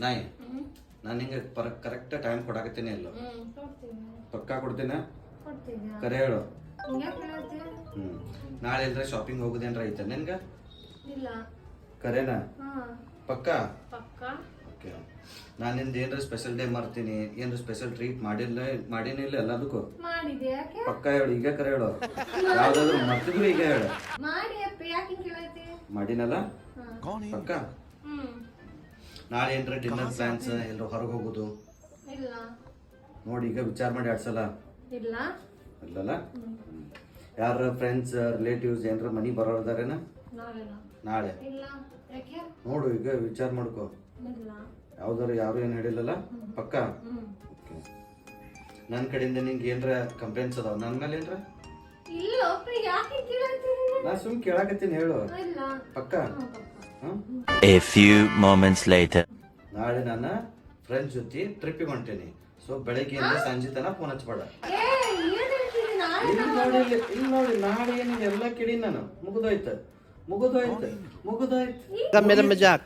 ನಾಯಿ ನಾನು ಹಿಂಗೆ ಕರೆಕ್ಟ್ ಟೈಮ್ ಕೊಡಾಕತ್ತೀನಿ ಇಲ್ಲ ಪಕ್ಕಾ ಕೊಡ್ತೀನ ಕರೆ ಹೇಳು ನಾಳೆ ಎಲ್ರ ಶಾಪಿಂಗ್ ಹೋಗುದೇನ್ರ ಐತೆ ನಿನ್ಗ ಕರೆನಾ ಪಕ್ಕಾ ಓಕೆ ನಾನು ನಿಂದ ಏನ್ರ ಸ್ಪೆಷಲ್ ಡೇ ಮಾಡ್ತೀನಿ ಏನ್ರ ಸ್ಪೆಷಲ್ ಟ್ರೀಟ್ ಮಾಡಿನಿಲ್ಲ ಎಲ್ಲದಕ್ಕೂ ಪಕ್ಕ ಹೇಳು ಈಗ ಕರೆ ಹೇಳು ಯಾವ್ದಾದ್ರು ಮರ್ತಿದ್ರು ಈಗ ಹೇಳು ಮಾಡಿನಲ್ಲ ಪಕ್ಕ ನಾಳೆ ಏನ್ರ ಡಿನ್ನರ್ ಪ್ಲಾನ್ಸ್ ಎಲ್ಲರೂ ಹೊರಗೆ ಹೋಗುದು ನೋಡಿ ಈಗ ವಿಚಾರ ಮಾಡಿ 2 ಸಲ ಇಲ್ಲಲ್ಲ ಯಾರ ಫ್ರೆಂಡ್ಸ್ ರಿಲೇಟಿವ್ಸ್ ಏನ್ರ ಮನಿ ಬರೋದಾರೇನ ನಾಳೆ ನೋಡು ಈಗ ವಿಚಾರ ಮಾಡ್ಕೋ ಯಾವ್ದಾರು ಯಾರು ಏನ್ ಹೇಳಿಲ್ಲಲ್ಲ ಪಕ್ಕ ಓಕೆ ನನ್ನ ಕಡೆಯಿಂದ ನಿಂಗೆ ಏನ್ರ ಕಂಪ್ಲೇಂಟ್ಸ್ ಅದಾವ ನನ್ನ ಮೇಲೆ ಏನ್ರ ನಾ ಸುಮ್ ಕೇಳಾಕತ್ತೀನಿ ಹೇಳು ಪಕ್ಕ A few moments later. ನಾಳೆ ನಾನು ಫ್ರೆಂಡ್ಸ್ ಜೊತೆ ಟ್ರಿಪ್ಪಿಗೆ ಹೊಂಟೇನಿ ಸೊ ಬೆಳಗ್ಗೆಯಿಂದ ಸಂಜೆ ತನಕ ಫೋನ್ ಹಚ್ಬೇಡ ಇಲ್ಲಿ ನೋಡಿ ನಾಳೆ ಏನಿದೆ ಎಲ್ಲ ಕೇಳಿ ನಾನು ಮುಗಿದೋಯ್ತು Mera mazak.